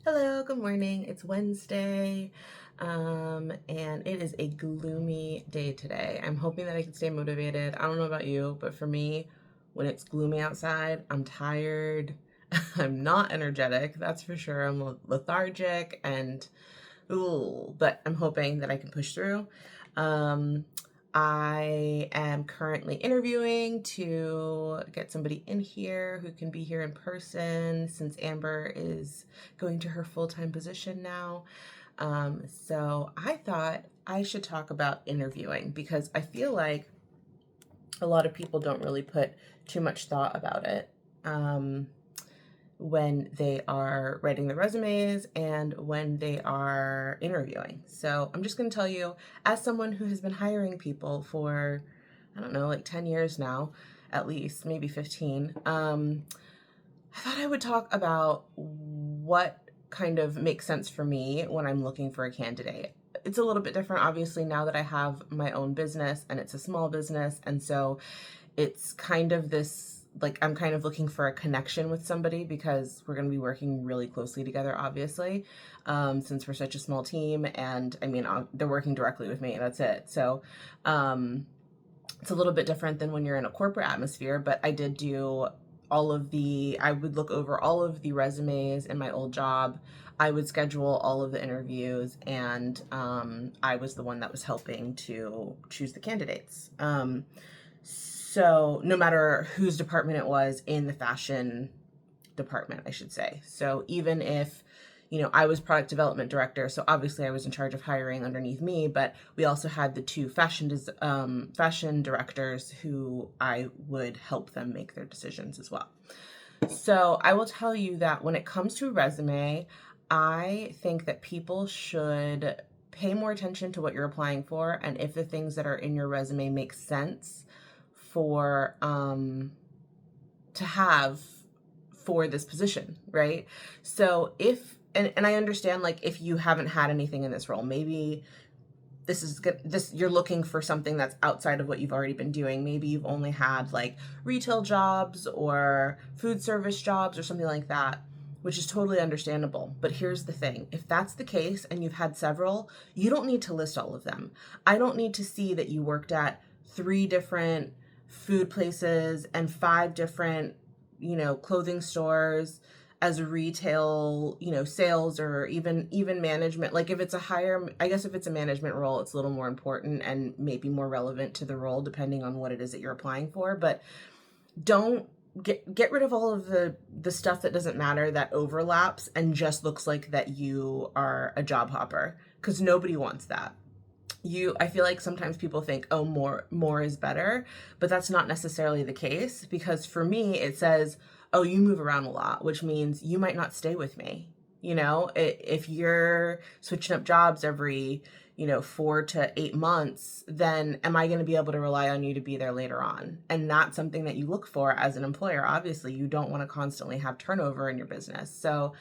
Hello, good morning. It's Wednesday, and it is a gloomy day today. I'm hoping that I can stay motivated. I don't know about you, but for me, when it's gloomy outside, I'm tired. I'm not energetic, that's for sure. I'm lethargic and ooh, but I'm hoping that I can push through. Um, I am currently interviewing to get somebody in here who can be here in person since Amber is going to her full-time position now. So I thought I should talk about interviewing because I feel like a lot of people don't really put too much thought about it. When they are writing their resumes and when they are interviewing. So I'm just going to tell you, as someone who has been hiring people for, I don't know, like 10 years now, at least, maybe 15, I thought I would talk about what kind of makes sense for me when I'm looking for a candidate. It's a little bit different, obviously, now that I have my own business and it's a small business. And so it's kind of this like I'm kind of looking for a connection with somebody because we're going to be working really closely together, obviously, since we're such a small team. And I mean, they're working directly with me. That's it. So it's a little bit different than when you're in a corporate atmosphere, but I did do I would look over all of the resumes in my old job. I would schedule all of the interviews, and I was the one that was helping to choose the candidates. So no matter whose department it was in the fashion department, I should say. So even if, I was product development director, so obviously I was in charge of hiring underneath me, but we also had the two fashion directors who I would help them make their decisions as well. So I will tell you that when it comes to a resume, I think that people should pay more attention to what you're applying for and if the things that are in your resume make sense for to have for this position, right? So if and I understand, like, if you haven't had anything in this role, maybe this you're looking for something that's outside of what you've already been doing. Maybe you've only had like retail jobs or food service jobs or something like that, which is totally understandable. But here's the thing: if that's the case and you've had several, you don't need to list all of them. I don't need to see that you worked at 3 different food places and 5 different, clothing stores as retail, sales, or even management. Like, if it's a higher, I guess if it's a management role, it's a little more important and maybe more relevant to the role depending on what it is that you're applying for. But don't get rid of all of the stuff that doesn't matter, that overlaps and just looks like that you are a job hopper, because nobody wants that. I feel like sometimes people think, oh, more is better, but that's not necessarily the case, because for me it says, oh, you move around a lot, which means you might not stay with me. If you're switching up jobs every 4 to 8 months, then am I going to be able to rely on you to be there later on? And that's something that you look for as an employer. Obviously, you don't want to constantly have turnover in your business. So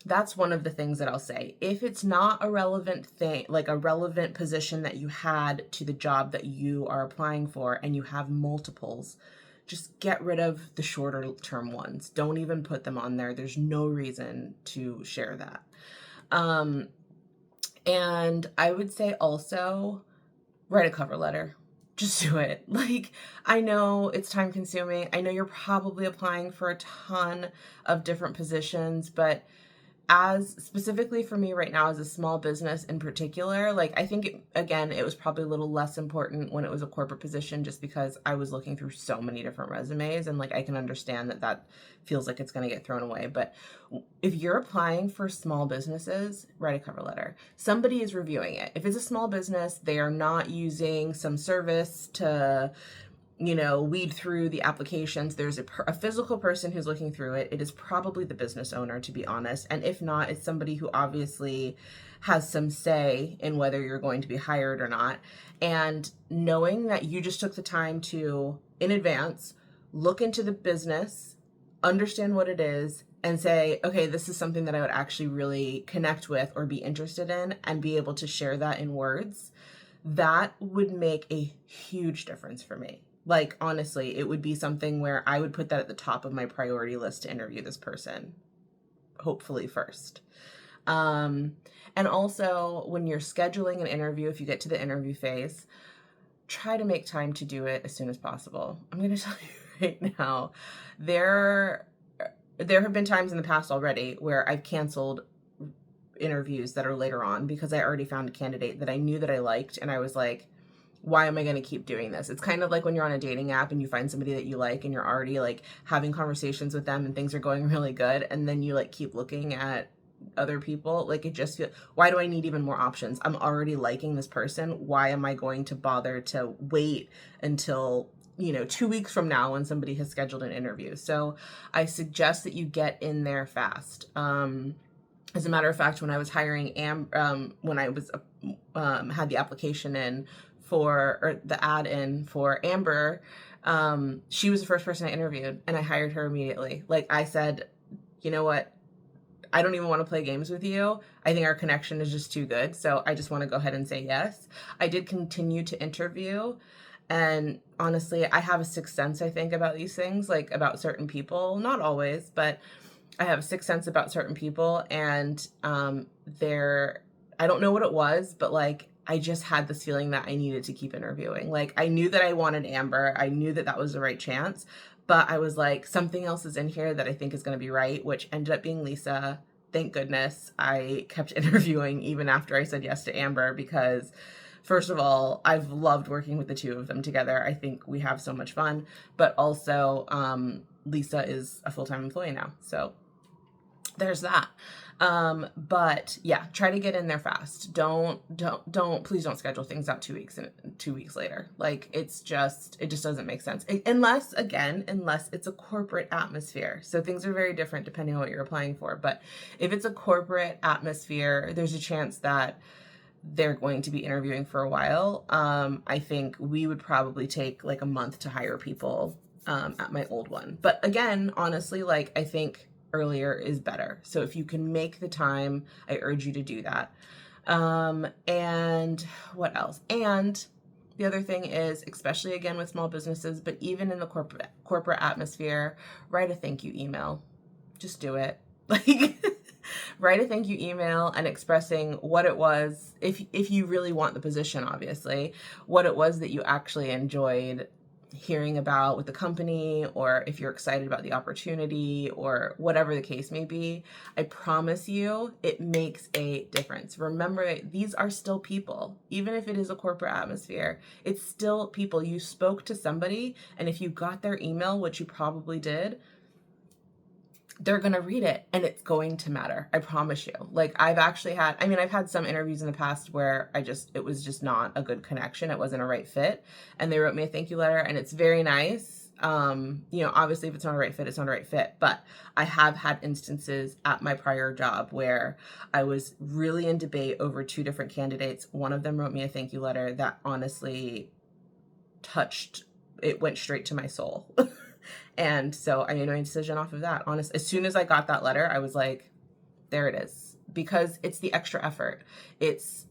that's one of the things that I'll say. If it's not a relevant thing, like a relevant position that you had to the job that you are applying for, and you have multiples, just get rid of the shorter term ones. Don't even put them on there. There's no reason to share that. And I would say also write a cover letter. Just do it. Like, I know it's time consuming. I know you're probably applying for a ton of different positions, but as specifically for me right now as a small business in particular, like, I think it was probably a little less important when it was a corporate position, just because I was looking through so many different resumes, and like, I can understand that feels like it's going to get thrown away. But if you're applying for small businesses, write a cover letter. Somebody is reviewing it. If it's a small business, they are not using some service to weed through the applications. There's a physical person who's looking through it. It is probably the business owner, to be honest. And if not, it's somebody who obviously has some say in whether you're going to be hired or not. And knowing that you just took the time to, in advance, look into the business, understand what it is, and say, okay, this is something that I would actually really connect with or be interested in, and be able to share that in words, that would make a huge difference for me. Like, honestly, it would be something where I would put that at the top of my priority list to interview this person, hopefully first. And also, when you're scheduling an interview, if you get to the interview phase, try to make time to do it as soon as possible. I'm going to tell you right now, there have been times in the past already where I've canceled interviews that are later on because I already found a candidate that I knew that I liked, and I was like, why am I going to keep doing this? It's kind of like when you're on a dating app and you find somebody that you like and you're already like having conversations with them and things are going really good, and then you like keep looking at other people. Like, it just feels, why do I need even more options? I'm already liking this person. Why am I going to bother to wait until 2 weeks from now when somebody has scheduled an interview? So I suggest that you get in there fast. As a matter of fact, when I was hiring when I was had the application in for, or the ad in for Amber, she was the first person I interviewed, and I hired her immediately. Like, I said, you know what? I don't even want to play games with you. I think our connection is just too good. So I just want to go ahead and say yes. I did continue to interview. And honestly, I have a sixth sense, I think, about these things, like about certain people. Not always, but I have a sixth sense about certain people. And I don't know what it was, but like, I just had this feeling that I needed to keep interviewing. Like, I knew that I wanted Amber. I knew that that was the right chance. But I was like, something else is in here that I think is going to be right, which ended up being Lisa. Thank goodness I kept interviewing even after I said yes to Amber, because first of all, I've loved working with the two of them together. I think we have so much fun. But also, Lisa is a full-time employee now. So there's that. But yeah, try to get in there fast. Please don't schedule things out 2 weeks and 2 weeks later. Like, it just doesn't make sense. Unless it's a corporate atmosphere. So things are very different depending on what you're applying for. But if it's a corporate atmosphere, there's a chance that they're going to be interviewing for a while. I think we would probably take like a month to hire people, at my old one. But again, honestly, like, I think earlier is better. So if you can make the time, I urge you to do that. And what else? And the other thing is, especially again with small businesses, but even in the corporate atmosphere, write a thank you email. Just do it. Like, write a thank you email and expressing what it was, if you really want the position, obviously, what it was that you actually enjoyed hearing about with the company, or if you're excited about the opportunity, or whatever the case may be. I promise you, it makes a difference. Remember, these are still people. Even if it is a corporate atmosphere, it's still people. You spoke to somebody, and if you got their email, which you probably did, they're going to read it and it's going to matter. I promise you. Like, I've had some interviews in the past where it was just not a good connection. It wasn't a right fit. And they wrote me a thank you letter, and it's very nice. Obviously if it's not a right fit, it's not a right fit. But I have had instances at my prior job where I was really in debate over two different candidates. One of them wrote me a thank you letter that honestly it went straight to my soul. And so I made my decision off of that. As soon as I got that letter, I was like, there it is. Because it's the extra effort. It's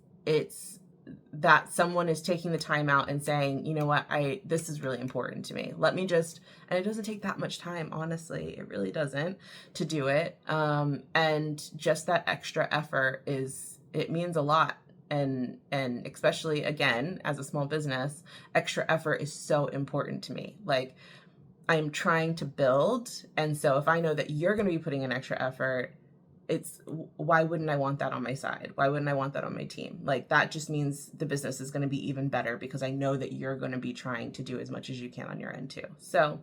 that someone is taking the time out and saying, you know what, this is really important to me. And it doesn't take that much time, honestly. It really doesn't, to do it. And just that extra effort it means a lot. And especially, again, as a small business, extra effort is so important to me. Like, I'm trying to build. And so if I know that you're going to be putting in extra effort, why wouldn't I want that on my side? Why wouldn't I want that on my team? Like, that just means the business is going to be even better, because I know that you're going to be trying to do as much as you can on your end too. So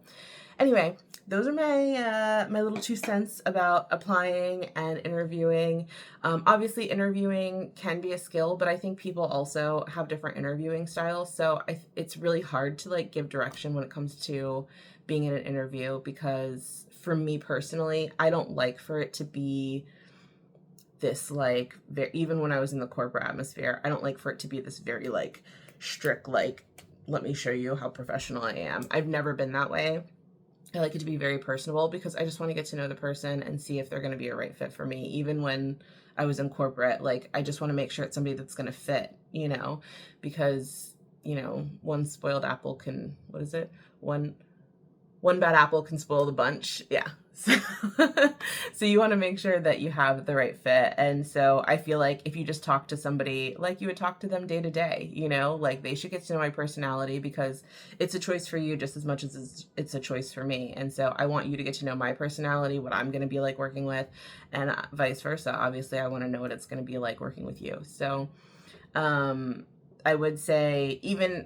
anyway, those are my little 2 cents about applying and interviewing. Obviously interviewing can be a skill, but I think people also have different interviewing styles. So it's really hard to like give direction when it comes to being in an interview, because for me personally, I don't like for it to be this like, even when I was in the corporate atmosphere, I don't like for it to be this very like strict, like, let me show you how professional I am. I've never been that way. I like it to be very personable, because I just want to get to know the person and see if they're going to be a right fit for me. Even when I was in corporate, like, I just want to make sure it's somebody that's going to fit, because, one spoiled apple can, one bad apple can spoil the bunch. Yeah. So, so you want to make sure that you have the right fit. And so I feel like if you just talk to somebody like you would talk to them day to day, you know, like they should get to know my personality, because it's a choice for you just as much as it's a choice for me. And so I want you to get to know my personality, what I'm going to be like working with, and vice versa. Obviously, I want to know what it's going to be like working with you. So, I would say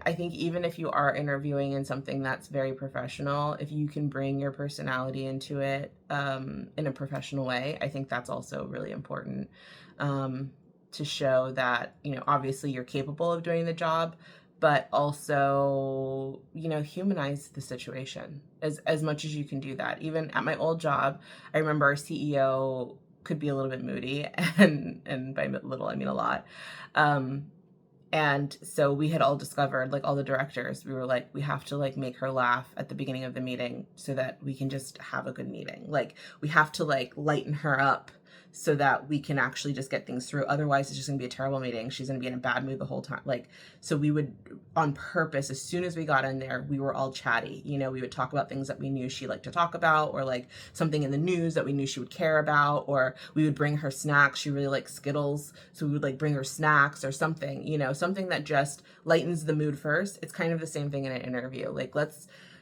I think even if you are interviewing in something that's very professional, if you can bring your personality into it in a professional way, I think that's also really important, to show that, you know, obviously you're capable of doing the job, but also, you know, humanize the situation as much as you can do that. Even at my old job, I remember our CEO could be a little bit moody, and by little I mean a lot. And so we had all discovered, like all the directors, we were like, we have to like make her laugh at the beginning of the meeting so that we can just have a good meeting. Like we have to like lighten her up so that we can actually just get things through. Otherwise, it's just gonna be a terrible meeting. She's gonna be in a bad mood the whole time. Like, so we would, on purpose, as soon as we got in there, we were all chatty. You know, we would talk about things that we knew she liked to talk about, or like something in the news that we knew she would care about, or we would bring her snacks. She really likes Skittles, so we would like bring her snacks or something, you know, something that just lightens the mood first. It's kind of the same thing in an interview. Like,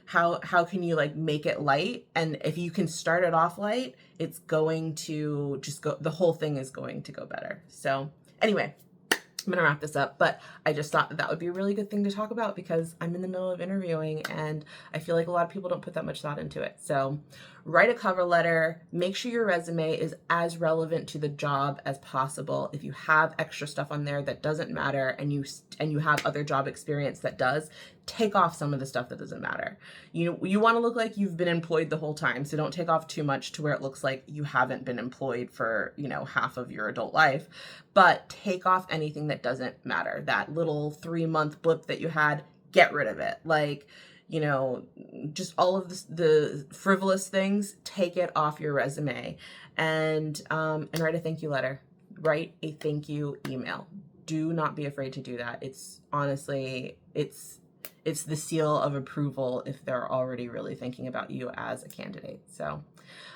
how can you like make it light? And if you can start it off light, it's going to just go, the whole thing is going to go better. So anyway, I'm gonna wrap this up, but I just thought that would be a really good thing to talk about because I'm in the middle of interviewing and I feel like a lot of people don't put that much thought into it. So write a cover letter, make sure your resume is as relevant to the job as possible. If you have extra stuff on there that doesn't matter and you have other job experience that does, take off some of the stuff that doesn't matter. You want to look like you've been employed the whole time, so don't take off too much to where it looks like you haven't been employed for, you know, half of your adult life. But take off anything that doesn't matter. That little 3-month blip that you had, get rid of it. Like, you know, just all of the frivolous things, take it off your resume, and write a thank you letter. Write a thank you email. Do not be afraid to do that. It's honestly, it's the seal of approval if they're already really thinking about you as a candidate. So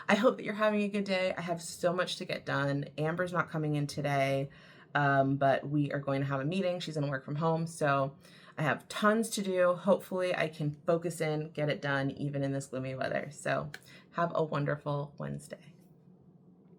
I hope that you're having a good day. I have so much to get done. Amber's not coming in today, but we are going to have a meeting. She's going to work from home. So I have tons to do. Hopefully I can focus in, get it done, even in this gloomy weather. So have a wonderful Wednesday.